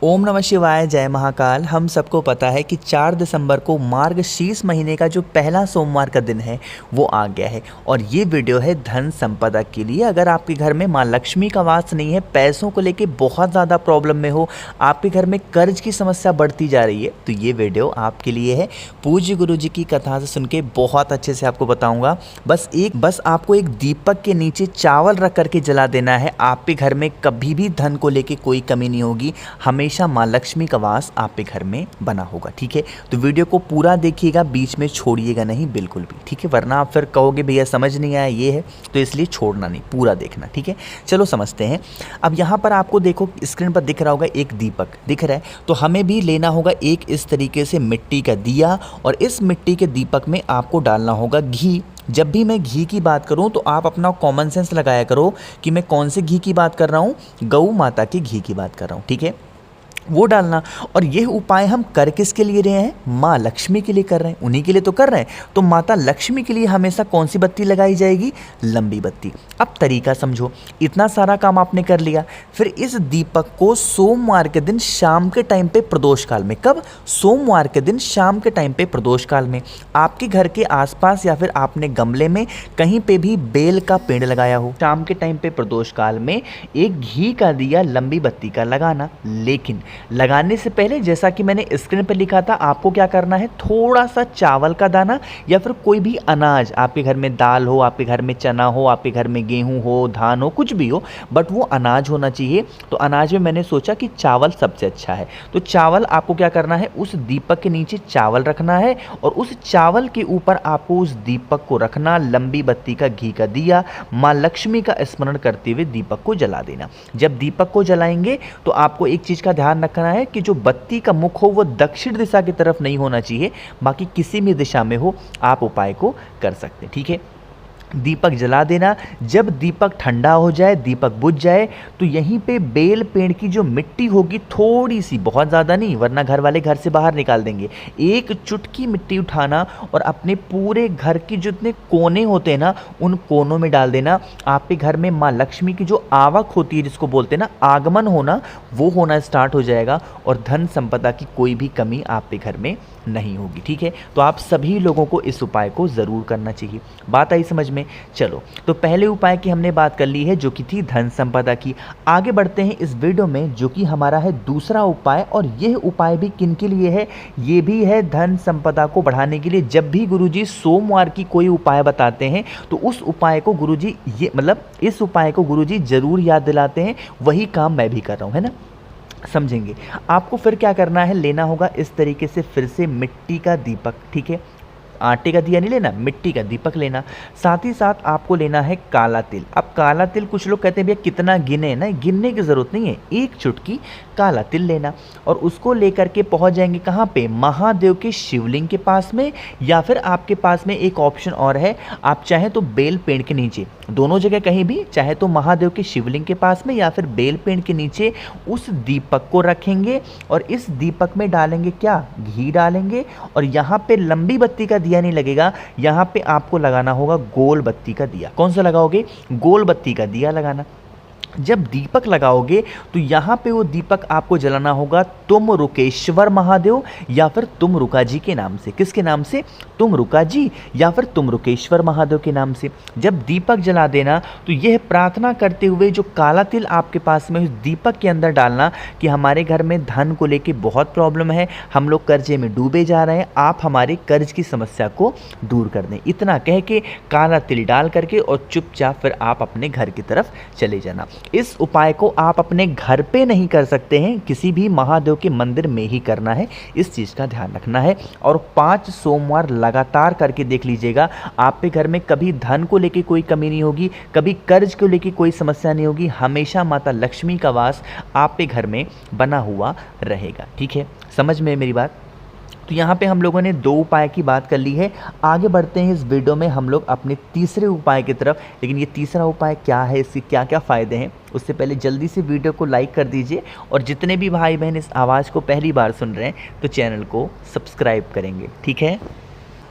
ओम नमः शिवाय, जय महाकाल। हम सबको पता है कि 4 दिसंबर को मार्गशीर्ष महीने का जो पहला सोमवार का दिन है वो आ गया है और ये वीडियो है धन संपदा के लिए। अगर आपके घर में माँ लक्ष्मी का वास नहीं है, पैसों को लेके बहुत ज़्यादा प्रॉब्लम में हो, आपके घर में कर्ज की समस्या बढ़ती जा रही है, तो ये वीडियो आपके लिए है। पूज्य गुरु जी की कथा से सुन के बहुत अच्छे से आपको बताऊँगा। बस आपको एक दीपक के नीचे चावल रख करके जला देना है। आपके घर में कभी भी धन को लेके कोई कमी नहीं होगी, हमेशा माँ लक्ष्मी का वास आपके घर में बना होगा। ठीक है, तो वीडियो को पूरा देखिएगा, बीच में छोड़िएगा नहीं बिल्कुल भी। ठीक है, वरना आप फिर कहोगे भैया समझ नहीं आया ये है, तो इसलिए छोड़ना नहीं, पूरा देखना। ठीक है, चलो समझते हैं। अब यहाँ पर आपको देखो स्क्रीन पर दिख रहा होगा एक दीपक दिख रहा है, तो हमें भी लेना होगा एक इस तरीके से मिट्टी का दिया और इस मिट्टी के दीपक में आपको डालना होगा घी। जब भी मैं घी की बात करूं तो आप अपना कॉमन सेंस लगाया करो कि मैं कौन से घी की बात कर रहा हूं, गौ माता के घी की बात कर रहा हूं। ठीक है, वो डालना। और यह उपाय हम कर किसके लिए रहे हैं? माँ लक्ष्मी के लिए कर रहे हैं, उन्हीं के लिए तो कर रहे हैं। तो माता लक्ष्मी के लिए हमेशा कौन सी बत्ती लगाई जाएगी? लंबी बत्ती। अब तरीका समझो, इतना सारा काम आपने कर लिया, फिर इस दीपक को सोमवार के दिन शाम के टाइम पे प्रदोष काल में, कब? सोमवार के दिन शाम के टाइम पे प्रदोष काल में आपके घर के आसपास या फिर आपने गमले में कहीं पे भी बेल का पेड़ लगाया हो, शाम के टाइम पे प्रदोष काल में एक घी का दिया लंबी बत्ती का लगाना। लेकिन लगाने से पहले जैसा कि मैंने स्क्रीन पर लिखा था, आपको क्या करना है? थोड़ा सा चावल का दाना या फिर कोई भी अनाज, आपके घर में दाल हो, आपके घर में चना हो, आपके घर में गेहूं हो, धान हो, कुछ भी हो, बट वो अनाज होना चाहिए। तो अनाज में मैंने सोचा कि चावल सबसे अच्छा है, तो चावल आपको क्या करना है? उस दीपक के नीचे चावल रखना है और उस चावल के ऊपर आपको उस दीपक को रखना, लंबी बत्ती का घी का दिया, माँ लक्ष्मी का स्मरण करते हुए दीपक को जला देना। जब दीपक को जलाएंगे तो आपको एक चीज का ध्यान रखना है कि जो बत्ती का मुख हो वो दक्षिण दिशा की तरफ नहीं होना चाहिए, बाकी किसी भी दिशा में हो आप उपाय को कर सकते हैं। ठीक है, दीपक जला देना। जब दीपक ठंडा हो जाए, दीपक बुझ जाए, तो यहीं पे बेल पेड़ की जो मिट्टी होगी, थोड़ी सी, बहुत ज़्यादा नहीं वरना घर वाले घर से बाहर निकाल देंगे, एक चुटकी मिट्टी उठाना और अपने पूरे घर की जितने कोने होते हैं ना, उन कोनों में डाल देना। आपके घर में माँ लक्ष्मी की जो आवक होती है, जिसको बोलते हैं ना आगमन होना, वो होना स्टार्ट हो जाएगा और धन संपदा की कोई भी कमी आपके घर में नहीं होगी। ठीक है, तो आप सभी लोगों को इस उपाय को ज़रूर करना चाहिए। बात आई समझ में? चलो, तो पहले उपाय की हमने बात कर ली है जो कि थी धन संपदा की। आगे बढ़ते हैं इस वीडियो में, जो कि हमारा है दूसरा उपाय। और यह उपाय भी किन के लिए है? ये भी है धन संपदा को बढ़ाने के लिए। जब भी गुरुजी सोमवार की कोई उपाय बताते हैं तो उस उपाय को गुरुजी इस उपाय को गुरुजी जरूर याद दिलाते हैं। वही काम मैं भी कर रहा हूँ, है ना? समझेंगे। आपको फिर क्या करना है? लेना होगा इस तरीके से फिर से मिट्टी का दीपक। ठीक है, आटे का दिया नहीं लेना, मिट्टी का दीपक लेना। साथ ही साथ आपको लेना है काला तिल। अब काला तिल कुछ लोग कहते हैं भैया कितना गिने, ना गिनने की ज़रूरत नहीं है, एक चुटकी काला तिल लेना और उसको लेकर के पहुंच जाएंगे कहाँ पे? महादेव के शिवलिंग के पास में, या फिर आपके पास में एक ऑप्शन और है, आप चाहें तो बेल पेड़ के नीचे, दोनों जगह कहीं भी, चाहे तो महादेव के शिवलिंग के पास में या फिर बेल पेड़ के नीचे उस दीपक को रखेंगे और इस दीपक में डालेंगे क्या? घी डालेंगे। और यहाँ पे लंबी बत्ती का दिया नहीं लगेगा, यहाँ पे आपको लगाना होगा गोल बत्ती का दिया। कौन सा लगाओगे? गोल बत्ती का दिया लगाना। जब दीपक लगाओगे तो यहाँ पे वो दीपक आपको जलाना होगा तुम रुकेश्वर महादेव या फिर तुम रुका जी के नाम से। किसके नाम से? तुम रुका जी या फिर तुम रुकेश्वर महादेव के नाम से। जब दीपक जला देना तो यह प्रार्थना करते हुए जो काला तिल आपके पास में उस दीपक के अंदर डालना कि हमारे घर में धन को लेके बहुत प्रॉब्लम है, हम लोग कर्जे में डूबे जा रहे हैं, आप हमारे कर्ज की समस्या को दूर कर दें। इतना कह के काला तिल डाल करके और चुपचाप फिर आप अपने घर की तरफ चले जाना। इस उपाय को आप अपने घर पे नहीं कर सकते हैं, किसी भी महादेव के मंदिर में ही करना है, इस चीज़ का ध्यान रखना है। और 5 सोमवार लगातार करके देख लीजिएगा, आपके घर में कभी धन को लेके कोई कमी नहीं होगी, कभी कर्ज को लेके कोई समस्या नहीं होगी, हमेशा माता लक्ष्मी का वास आपके घर में बना हुआ रहेगा। ठीक है, समझ में मेरी बात? तो यहाँ पे हम लोगों ने 2 उपाय की बात कर ली है। आगे बढ़ते हैं इस वीडियो में हम लोग अपने तीसरे उपाय की तरफ। लेकिन ये तीसरा उपाय क्या है, इसके क्या क्या फ़ायदे हैं, उससे पहले जल्दी से वीडियो को लाइक कर दीजिए और जितने भी भाई बहन इस आवाज़ को पहली बार सुन रहे हैं तो चैनल को सब्सक्राइब करेंगे। ठीक है,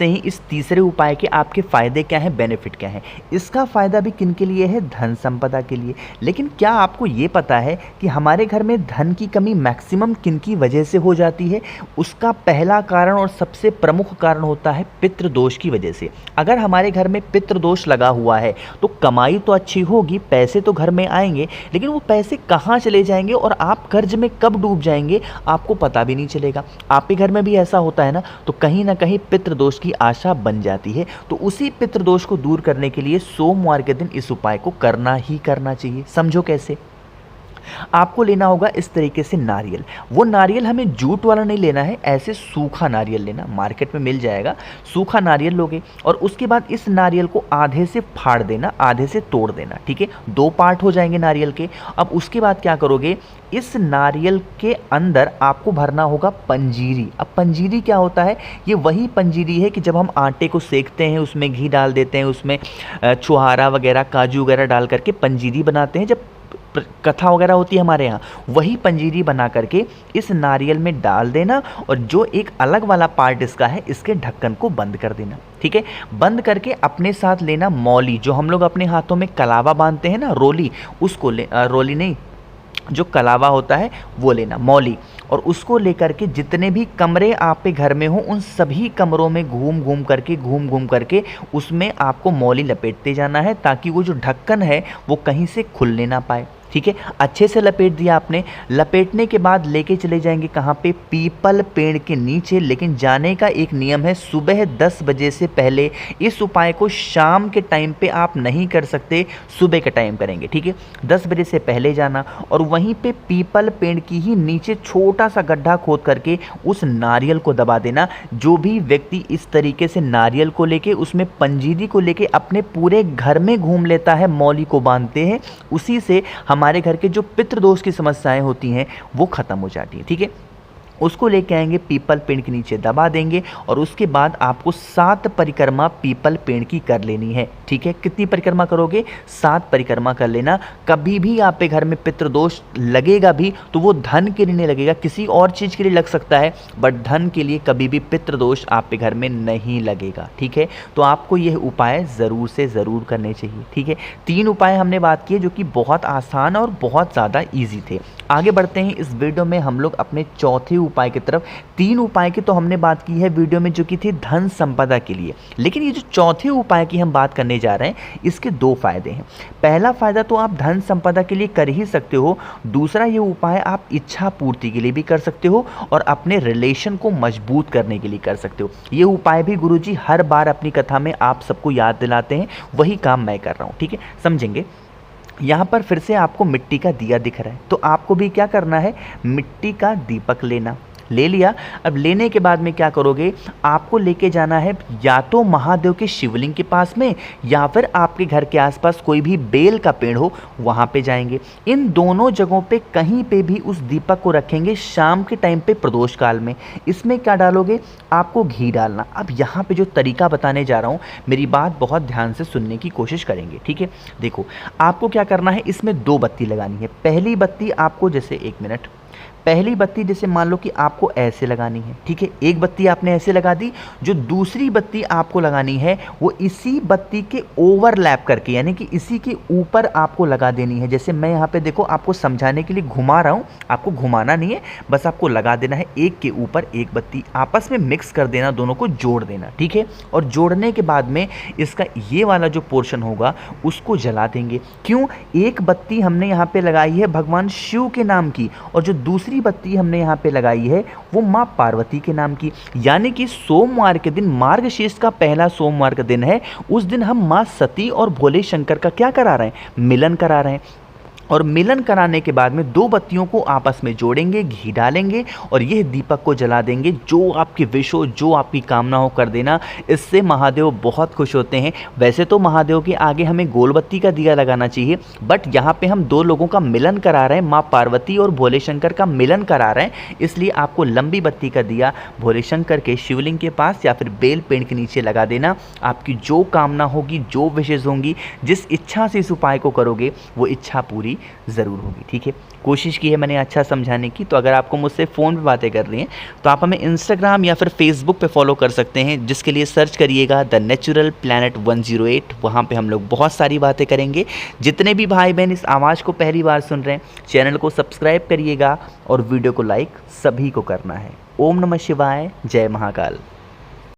समझते हैं इस तीसरे उपाय के आपके फ़ायदे क्या हैं, बेनिफिट क्या हैं। इसका फ़ायदा भी किन के लिए है, धन संपदा के लिए। लेकिन क्या आपको ये पता है कि हमारे घर में धन की कमी मैक्सिमम किन की वजह से हो जाती है? उसका पहला कारण और सबसे प्रमुख कारण होता है पितृदोष की वजह से। अगर हमारे घर में पितृदोष लगा हुआ है तो कमाई तो अच्छी होगी, पैसे तो घर में आएंगे, लेकिन वो पैसे कहाँ चले जाएंगे और आप कर्ज में कब डूब जाएंगे आपको पता भी नहीं चलेगा। आपके घर में भी ऐसा होता है ना, तो कहीं ना कहीं पितृदोष की आशा बन जाती है। तो उसी पितृदोष को दूर करने के लिए सोमवार के दिन इस उपाय को करना ही करना चाहिए। समझो कैसे। आपको लेना होगा इस तरीके से नारियल। वो नारियल हमें जूट वाला नहीं लेना है, ऐसे सूखा नारियल लेना, मार्केट में मिल जाएगा। सूखा नारियल लोगे और उसके बाद इस नारियल को आधे से फाड़ देना, आधे से तोड़ देना, ठीक है। 2 पार्ट हो जाएंगे नारियल के। अब उसके बाद क्या करोगे, इस नारियल के अंदर आपको भरना होगा पंजीरी। अब पंजीरी क्या होता है, ये वही पंजीरी है कि जब हम आटे को सेकते हैं, उसमें घी डाल देते हैं, उसमें छुहारा वगैरह, काजू वगैरह डाल करके पंजीरी बनाते हैं, जब कथा वगैरह होती है हमारे यहाँ, वही पंजीरी बना करके इस नारियल में डाल देना और जो एक अलग वाला पार्ट इसका है, इसके ढक्कन को बंद कर देना, ठीक है। बंद करके अपने साथ लेना मौली, जो हम लोग अपने हाथों में कलावा बांधते हैं ना, रोली, उसको रोली नहीं, जो कलावा होता है वो लेना, मौली। और उसको लेकर के जितने भी कमरे आपके घर में हो उन सभी कमरों में घूम घूम करके उसमें आपको मौली लपेटते जाना है, ताकि वो जो ढक्कन है वो कहीं से खुलने ना पाए, ठीक है। अच्छे से लपेट दिया आपने। लपेटने के बाद लेके चले जाएंगे कहाँ पे, पीपल पेड़ के नीचे। लेकिन जाने का एक नियम है, सुबह 10 बजे से पहले। इस उपाय को शाम के टाइम पे आप नहीं कर सकते, सुबह के टाइम करेंगे, ठीक है। 10 बजे से पहले जाना और वहीं पे पीपल पेड़ की ही नीचे छोटा सा गड्ढा खोद करके उस नारियल को दबा देना। जो भी व्यक्ति इस तरीके से नारियल को लेके, उसमें पंजीरी को लेके अपने पूरे घर में घूम लेता है, मौली को बांधते हैं, उसी से हमारे घर के जो पितृदोष की समस्याएं होती हैं वो खत्म हो जाती है, ठीक है। उसको लेके आएंगे, पीपल पेड़ के नीचे दबा देंगे और उसके बाद आपको 7 परिक्रमा पीपल पेड़ की कर लेनी है, ठीक है। कितनी परिक्रमा करोगे, 7 परिक्रमा कर लेना। कभी भी आपके घर में पितृदोष लगेगा भी तो वो धन के लिए नहीं लगेगा, किसी और चीज़ के लिए लग सकता है, बट धन के लिए कभी भी पितृदोष आपके घर में नहीं लगेगा, ठीक है। तो आपको यह उपाय ज़रूर से ज़रूर करने चाहिए, ठीक है। 3 उपाय हमने बात किए जो कि बहुत आसान और बहुत ज़्यादा ईजी थे। आगे बढ़ते हैं इस वीडियो में हम लोग अपने चौथे उपाय की तरफ। 3 उपाय की तो हमने बात की है वीडियो में जो कि थी धन संपदा के लिए, लेकिन ये जो चौथे उपाय की हम बात करने जा रहे हैं इसके 2 फायदे हैं। पहला फायदा तो आप धन संपदा के लिए कर ही सकते हो, दूसरा ये उपाय आप इच्छा पूर्ति के लिए भी कर सकते हो और अपने रिलेशन को मजबूत करने के लिए कर सकते हो। ये उपाय भी गुरुजी हर बार अपनी कथा में आप सबको याद दिलाते हैं, वही काम मैं कर रहा हूँ, ठीक है। समझेंगे। यहाँ पर फिर से आपको मिट्टी का दिया दिख रहा है, तो आपको भी क्या करना है, मिट्टी का दीपक लेना। ले लिया। अब लेने के बाद में क्या करोगे, आपको लेके जाना है या तो महादेव के शिवलिंग के पास में या फिर आपके घर के आसपास कोई भी बेल का पेड़ हो वहाँ पे जाएंगे। इन दोनों जगहों पे कहीं पे भी उस दीपक को रखेंगे शाम के टाइम पे प्रदोष काल में। इसमें क्या डालोगे, आपको घी डालना। अब यहाँ पे जो तरीका बताने जा रहा हूँ, मेरी बात बहुत ध्यान से सुनने की कोशिश करेंगे, ठीक है। देखो, आपको क्या करना है, इसमें 2 बत्ती लगानी है। पहली बत्ती आपको, जैसे 1 मिनट, पहली बत्ती जैसे मान लो कि आपको ऐसे लगानी है, ठीक है। एक बत्ती आपने ऐसे लगा दी, जो दूसरी बत्ती आपको लगानी है वो इसी बत्ती के ओवरलैप करके, यानी कि इसी के ऊपर आपको लगा देनी है। जैसे मैं यहाँ पे देखो आपको समझाने के लिए घुमा रहा हूँ, आपको घुमाना नहीं है, बस आपको लगा देना है एक के ऊपर एक बत्ती, आपस में मिक्स कर देना, दोनों को जोड़ देना, ठीक है। और जोड़ने के बाद में इसका ये वाला जो पोर्शन होगा उसको जला देंगे। क्यों, एक बत्ती हमने यहाँ पे लगाई है भगवान शिव के नाम की और जो दूसरी बत्ती हमने यहाँ पे लगाई है वो माँ पार्वती के नाम की। यानी कि सोमवार के दिन, मार्गशीर्ष का पहला सोमवार का दिन है, उस दिन हम माँ सती और भोले शंकर का क्या करा रहे हैं, मिलन करा रहे हैं। और मिलन कराने के बाद में 2 बत्तियों को आपस में जोड़ेंगे, घी डालेंगे और यह दीपक को जला देंगे। जो आपकी विश हो, जो आपकी कामना हो कर देना, इससे महादेव बहुत खुश होते हैं। वैसे तो महादेव के आगे हमें गोलबत्ती का दिया लगाना चाहिए, बट यहाँ पे हम 2 लोगों का मिलन करा रहे हैं, माँ पार्वती और भोले शंकर का मिलन करा रहे हैं, इसलिए आपको लंबी बत्ती का दिया भोले शंकर के शिवलिंग के पास या फिर बेल पेड़ के नीचे लगा देना। आपकी जो कामना होगी, जो विशेष होंगी, जिस इच्छा से इस उपाय को करोगे वो इच्छा पूरी भी ज़रूर होगी। ठीक है, कोशिश की है मैंने अच्छा समझाने की। तो अगर आपको मुझसे फ़ोन पे बातें कर रही हैं तो आप हमें इंस्टाग्राम या फिर फेसबुक पे फॉलो कर सकते हैं, जिसके लिए सर्च करिएगा द नेचुरल प्लैनेट 108। वहाँ पे हम लोग बहुत सारी बातें करेंगे। जितने भी भाई बहन इस आवाज़ को पहली बार सुन रहे हैं, चैनल को सब्सक्राइब करिएगा और वीडियो को लाइक सभी को करना है। ओम नमः शिवाय, जय महाकाल।